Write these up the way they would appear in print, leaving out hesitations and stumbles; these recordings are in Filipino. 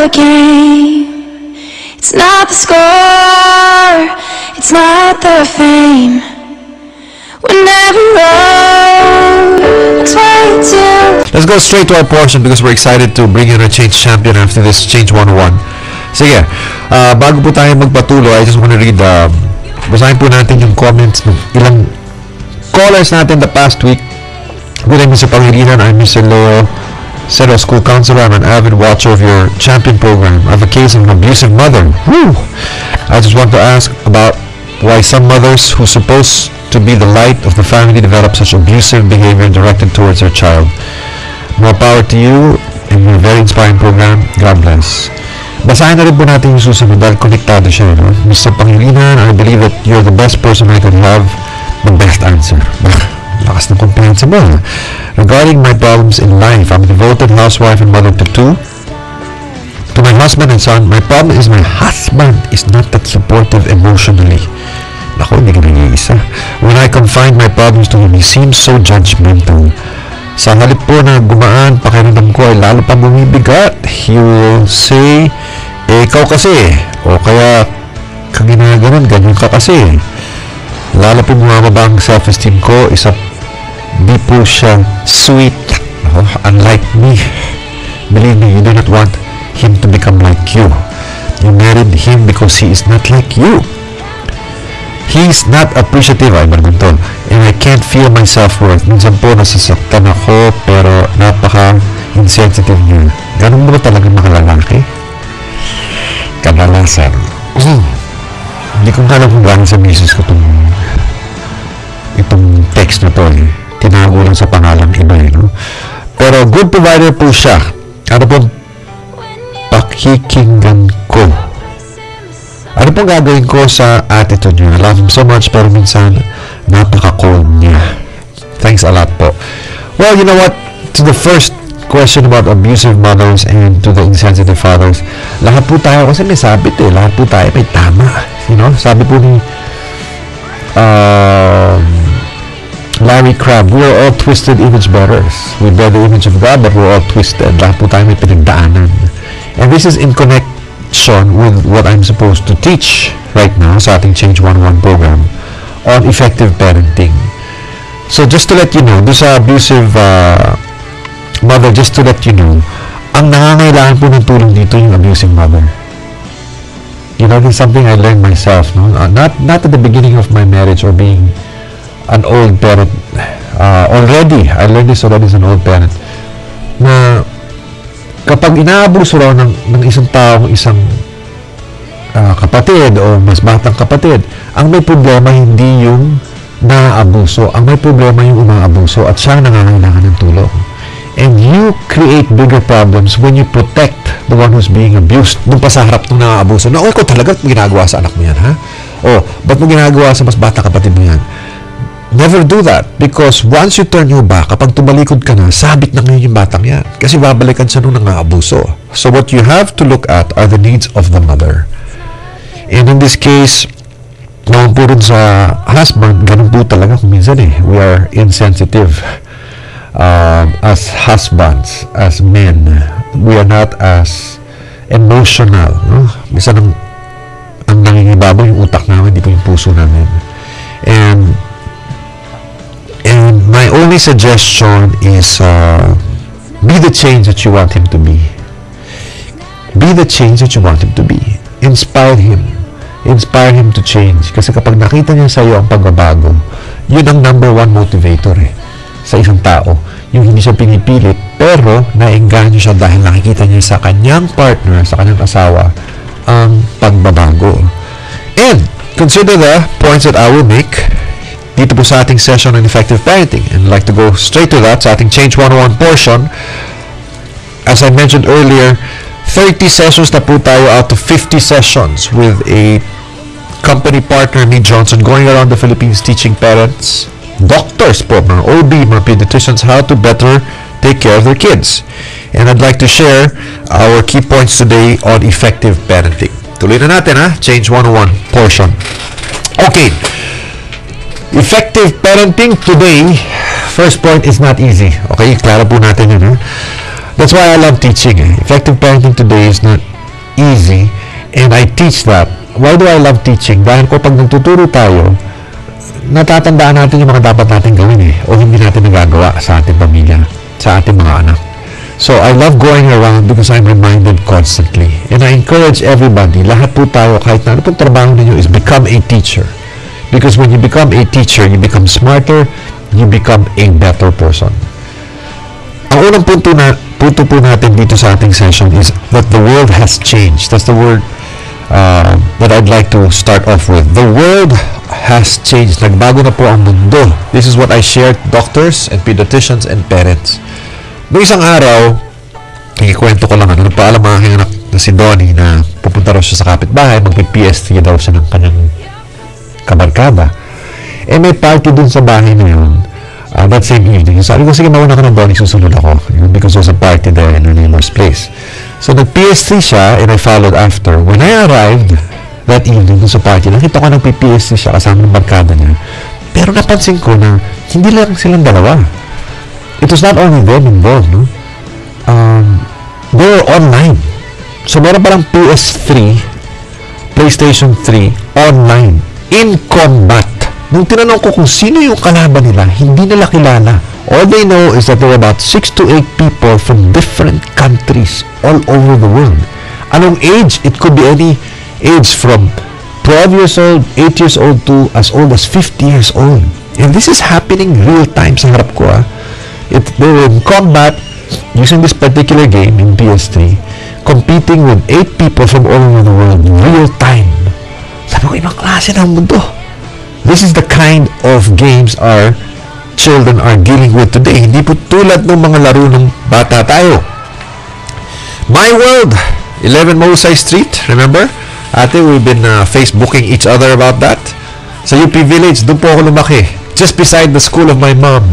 the game. It's not the score, it's not the fame. We're never old, it's way too. Let's go straight to our portion because we're excited to bring in our Change champion after this Change 101. Sige, bago po tayo magpatuloy, I just want to read, basahin po natin yung comments ng ilang callers natin the past week. Good day, Mr. Pangilinan. I'm Mr. Leo Cero, school counselor. I'm an avid watcher of your champion program. I have a case of an abusive mother. Woo! I just want to ask about why some mothers who are supposed to be the light of the family develop such abusive behavior directed towards their child. More power to you and your very inspiring program. God bless. Basahin na rin po natin yung susunod dahil konektado siya. No? Mr. Pangilinan, I believe that you're the best person I could have the best answer. Lakas ng kumpiyansa mo. Regarding my problems in life, I'm a devoted housewife and mother to two. To my husband and son, my problem is my husband is not that supportive emotionally. Naku, hindi ka nag-iisa. When I confide my problems to him, he seems so judgmental. Sa halip po na gumaan, pakiramdam ko ay lalo pa bumibigat. He will say, ikaw kasi. O kaya, kang ginaganon, ganyan ka kasi. Lalo po bumababa ang self-esteem ko. Di po siya sweet. Unlike me. Believe me, you do not want him to become like you. You married him because he is not like you. He's not appreciative, ay Marguntol. And I can't feel my self-worth. Minsan po nasasaktan ako pero napaka-insensitive niya. Ganun ba talaga mga lalaki? Kadalasan. Hindi ko alam kung gano'n sa misis ko itong text na to eh. Tinago lang sa pangalang iba eh, no? Pero good provider po siya. Ano pong pakikinggan ko? Ano pong gagawin ko sa attitude niya? I love him so much pero minsan napaka-cold niya. Thanks a lot po. Well, you know what? To the first question about abusive mothers and to the insensitive fathers, lahat po tayo, kasi may sabit eh, lahat po tayo may tama. You know? Sabi po ni Larry Crabb, we are all twisted image bearers. We bear the image of God, but we're all twisted. Lahat po tayo may pinagdaanan. And this is in connection with what I'm supposed to teach right now sa ating Change 101 program on effective parenting. So just to let you know, this abusive mother, just to let you know, ang nangangailangan po ng tulong dito yung abusive mother. You know, this is something I learned myself, no? Not at the beginning of my marriage or being an old parent. Already, I learned this already as an old parent. Na kapag inaabuso raw ng isang tao, isang kapatid o mas batang kapatid, ang may problema hindi yung naaabuso. Ang may problema yung umaabuso at siya nangangailangan ng tulong. And you create bigger problems when you protect the one who's being abused. Doon pa sa harap ng naaabuso. Na, ikaw talaga ginagawa sa anak mo yan, ha? O, ba't mo ginagawa sa mas bata kapatid mo yan? Never do that. Because once you turn your back, kapag tumalikod ka na, sabit na ngayon yung batang yan. Kasi babalikan siya nung nangaabuso. So what you have to look at are the needs of the mother. And in this case, naman po rin sa husband, ganun po talaga kung minsan eh. We are insensitive. As husbands, as men, we are not as emotional. No? Minsan ang nangingibabaw yung utak namin, hindi po yung puso namin. And my only suggestion is be the change that you want him to be. Be the change that you want him to be. Inspire him. Inspire him to change. Kasi kapag nakita niya sa iyo ang pagbabago, yun ang number one motivator eh, sa isang tao. Yung hindi siya pinipilit, pero naengganyo siya dahil nakikita niya sa kanyang partner, sa kanyang asawa, ang pagbabago. And consider the points that I will make dito po sa ating session on effective parenting. And I'd like to go straight to that sa ating Change 101 portion. As I mentioned earlier, 30 sessions na po tayo out of 50 sessions with a company partner, Mead Johnson, going around the Philippines teaching parents, doctors po, mga OB, mga pediatricians, how to better take care of their kids. And I'd like to share our key points today on effective parenting. Tuloy na natin, ha? Change 101 portion. Okay. Effective parenting today, first point is not easy. Okay, klaro po natin yun. That's why I love teaching. Effective parenting today is not easy, and I teach that. Why do I love teaching? Dahil ko pag nagtuturo tayo, natatandaan natin yung mga dapat natin gawin o hindi natin nagagawa sa ating pamilya, sa ating mga anak. So, I love going around because I'm reminded constantly. And I encourage everybody, lahat po tayo, kahit na ano pong trabaho ninyo, is become a teacher. Because when you become a teacher, you become smarter, you become a better person. Ang unang punto po natin dito sa ating session is that the world has changed. That's the word that I'd like to start off with. The world has changed. Nagbago na po ang mundo. This is what I shared to doctors and pediatricians and parents. Noong isang araw, nakikwento ko lang, nagpaalam ang aking anak na si Donnie na pupunta raw siya sa kapitbahay, magpi-PS3 daw siya ng kanyang kabarkada. May party dun sa bahay na yun that same evening. Sabi ko, sige, mauna ka ng Donnie, susunod ako. Because there was a party there in her neighbor's place. So, nag-PS3 siya and I followed after. When I arrived that evening dun sa party, nakita ko nag-PS3 siya kasama ng barkada niya. Pero napansin ko na hindi lang silang dalawa. It was not only them involved, no? They were online. So, meron parang PS3, PlayStation 3, online, in combat. Nung tinanong ko kung sino yung kalaban nila, hindi nila kilala. All they know is that there were about 6 to 8 people from different countries all over the world. Anong age? It could be any age from 12 years old, 8 years old to as old as 50 years old. And this is happening real time sa harap ko, they were in combat using this particular game in PS3, competing with 8 people from all over the world in real time. Sabi ko, ibang klase ng mundo. This is the kind of games our children are dealing with today. Hindi po tulad ng mga laro ng bata tayo. My World, 11 Mausay Street, remember? Ate, we've been Facebooking each other about that. Sa UP Village, doon po ako lumaki. Just beside the school of my mom.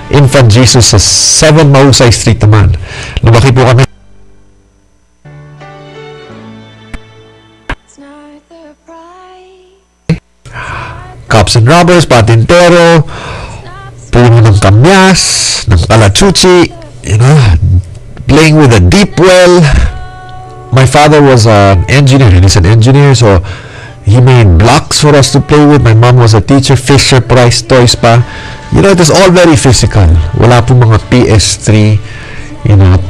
Infant Jesus sa 7 Mausay Street naman. Lumaki po kami. Cops and Robbers, Patintero, puno ng kamyas, ng kalachuchi, playing with a deep well. My father was an engineer, and he's an engineer, so he made blocks for us to play with. My mom was a teacher, Fisher Price Toys pa. It was all very physical. Wala po mga PS3,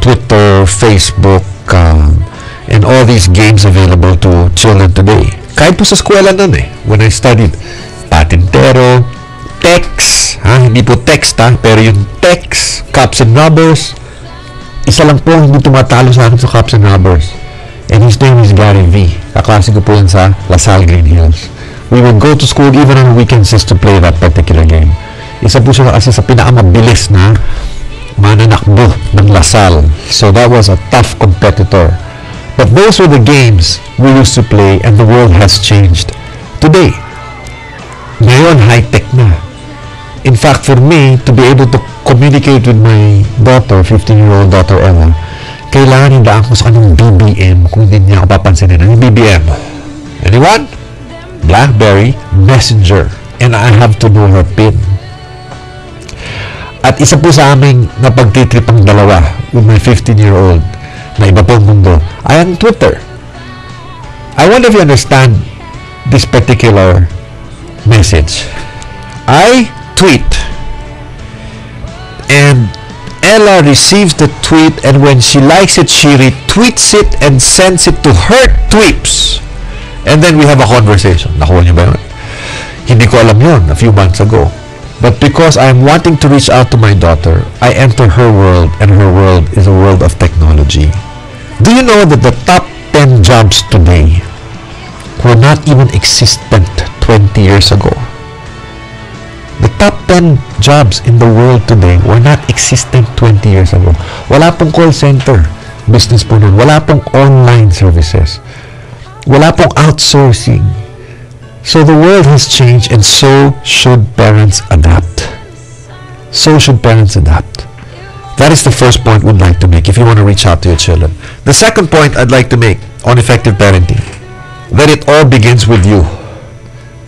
Twitter, Facebook, and all these games available to children today. Kahit po sa eskwela nun when I studied, Patintero, Tex, hindi po text pero yung Tex, Cops and Robbers, isa lang po hindi tumatalo sa akin sa Cops and Robbers. And his name is Gary V. Kaklase ko po yan sa LaSalle Green Hills. We would go to school even on weekends just to play that particular game. Isa po siya kasi sa pinakamabilis na mananakbo ng LaSalle. So that was a tough competitor. But those were the games we used to play, and the world has changed. Today, ngayon high-tech na. In fact, for me, to be able to communicate with my daughter, 15-year-old daughter Ella, kailangan hindaan ko sa kanyang BBM kung hindi niya ako papansinin. Ano yung BBM? Anyone? BlackBerry Messenger. And I have to know her PIN. At isa po sa aming napagtitrip ang dalawa with my 15-year-old na iba pong mundo ay ang Twitter. I wonder if you understand this particular message. I tweet and Ella receives the tweet, and when she likes it, she retweets it and sends it to her tweets. And then we have a conversation. Nakuha niyo ba yun? Hindi ko alam yun a few months ago. But because I'm wanting to reach out to my daughter, I enter her world, and her world is a world of technology. Do you know that the top 10 jobs today were not even existent 20 years ago? The top 10 jobs in the world today were not existent 20 years ago. Wala pong call center business po nun. Wala pong online services. Wala pong outsourcing. So the world has changed, and so should parents adapt. So should parents adapt. That is the first point we'd like to make if you want to reach out to your children. The second point I'd like to make on effective parenting, that it all begins with you.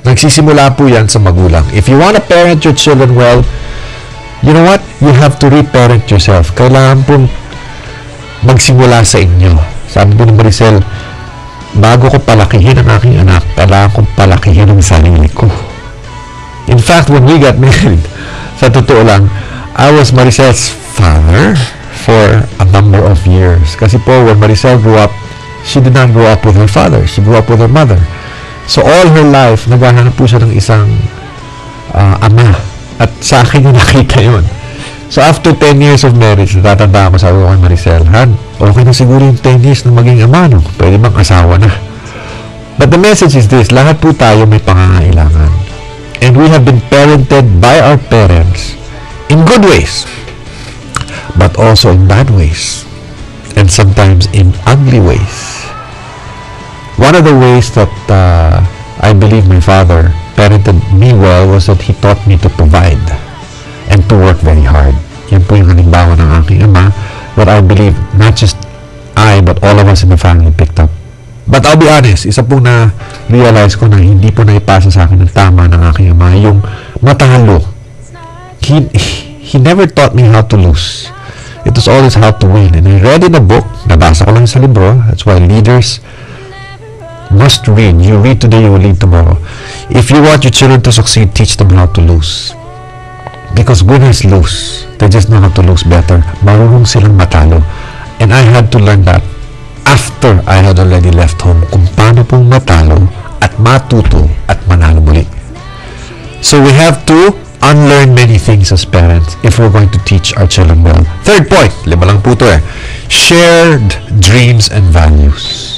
Nagsisimula po yan sa magulang. If you want to parent your children well, you know what? You have to reparent yourself. Kailangan po magsimula sa inyo. Sabi po ni Maricel, bago ko palakihin ang aking anak, kailangan kong palakihin ang sarili ko. In fact, when we got married, sa totoo lang, I was Maricel's father for a number of years. Kasi po, when Maricel grew up, she did not grow up with her father. She grew up with her mother. So all her life, naghahanap po siya ng isang ama. At sa akin yung nakita yun. So after 10 years of marriage, natatanda ako, sabi ko kay Maricel, Han, okay na siguro yung 10 years na maging ama, no? Pwede bang asawa na? But the message is this, lahat po tayo may pangangailangan. And we have been parented by our parents in good ways, but also in bad ways, and sometimes in ugly ways. One of the ways that I believe my father parented me well was that he taught me to provide and to work very hard. Yan po yung halimbawa ng aking ama, what I believe not just I but all of us in the family picked up. But I'll be honest, isa po na realize ko na hindi po naipasa sa akin ng tama ng aking ama, yung matalo. He never taught me how to lose. It was always how to win. And I read in a book, nabasa ko lang sa libro, that's why leaders must read. You read today, you will lead tomorrow. If you want your children to succeed, teach them how to lose. Because winners lose. They just know how to lose better. Marunong silang matalo. And I had to learn that after I had already left home, kung paano pong matalo at matuto at manalo muli. So we have to unlearn many things as parents if we're going to teach our children well. Third point, 5 lang po ito shared dreams and values.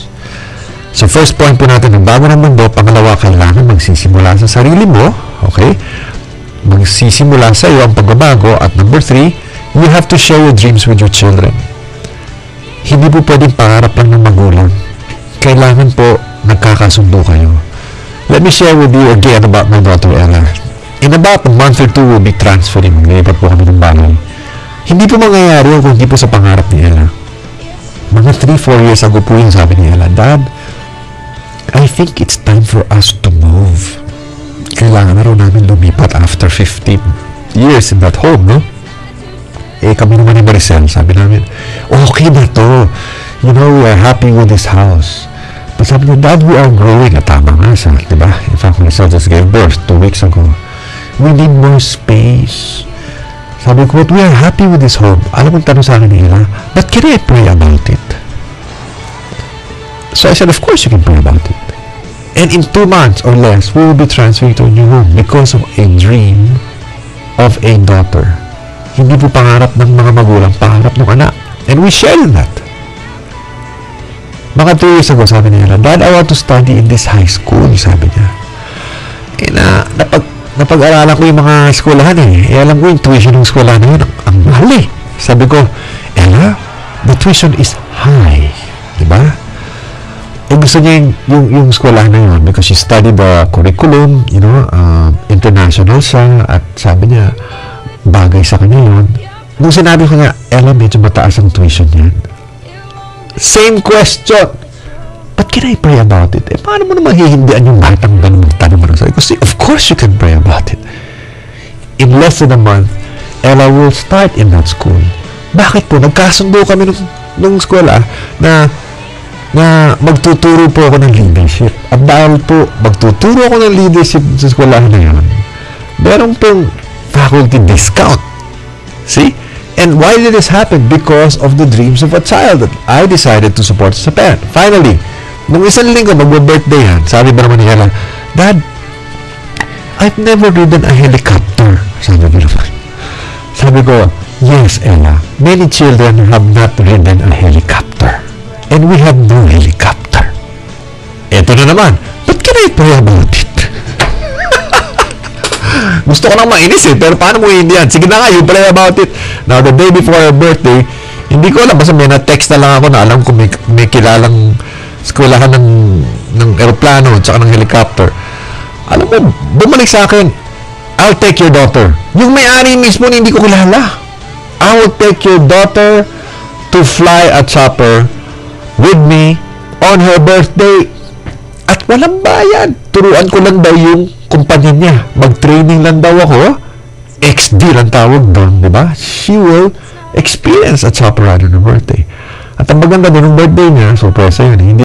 So first point po natin, ang bago ng mundo. Pangalawa, kailangan magsisimula sa sarili mo. Okay? Magsisimula sa iyo ang pagbabago. At number 3, you have to share your dreams with your children. Hindi po pwedeng pangarap lang ng magulang. Kailangan po nagkakasundo kayo. Let me share with you again about my daughter Ella. In about a month or 2, we'll be transferring. Maglipat po kami ng bahay. Hindi po mangyayari kung hindi po sa pangarap ni Ella. Mga 3-4 years ago po yung sabi ni Ella, Dad, I think it's time for us to move. Kailangan na rin namin lumipat after 15 years in that home, no? Kami naman ni Maricel, sabi namin, okay na to. You know, we are happy with this house. But sabi niya, Dad, we are growing. At tama nga siya, di ba? In fact, Maricel just gave birth 2 weeks ago. We need more space. Sabi ko, but we are happy with this home. Alam mo, tanong sa akin ni Ella, but can I pray about it? So I said, of course you can pray about it. And in 2 months or less, we will be transferring to a new home because of a dream of a daughter. Hindi po pangarap ng mga magulang, pangarap ng anak. And we share that. Mga 2 years ago, sabi niya, Dad, I want to study in this high school, sabi niya. Napag-aralan ko yung mga eskwelahan alam ko yung tuition ng eskwelahan na yun, ang mahal Sabi ko, Ella, the tuition is high. Diba? Gusto niya yung eskwelahan na yun because she studied the curriculum, you know, international siya, at sabi niya, bagay sa kanya yun. Nung sinabi ko nga, Ella, medyo mataas ang tuition yan. Same question. But can I pray about it? Paano mo naman hihindian yung batang ganun magtanong mo? Sabi ko, see, of course you can pray about it. In less than a month, Ella will start in that school. Bakit po? Nagkasundo kami nung eskwela na magtuturo po ako ng leadership. At dahil po, magtuturo ako ng leadership sa eskwelahan na yun, meron pong faculty discount. See? And why did this happen? Because of the dreams of a child that I decided to support as a parent. Finally, nung isang linggo, mag-birthday yan, sabi ba naman ni Ella, Dad, I've never ridden a helicopter. Sabi ko naman. Sabi ko, yes, Ella, many children have not ridden a helicopter. And we have no helicopter. Ito na naman, but can I pray about it? Gusto ko nang mainis pero paano mo hindi yan? Sige na nga, you pray about it. Now, the day before her birthday, hindi ko alam, basta may na-text na lang ako na alam ko may kilalang eskwelahan ng aeroplano at saka ng helicopter. Alam mo, bumalik sa akin, I'll take your daughter. Yung may-ari mismo na hindi ko kilala. I will take your daughter to fly a chopper with me on her birthday. At walang bayad. Turuan ko lang daw yung kumpanya niya. Mag-training lang daw ako. XD lang tawag doon, di ba? She will experience a chopper ride on her birthday. At ang maganda din ng birthday niya, surprise yun, hindi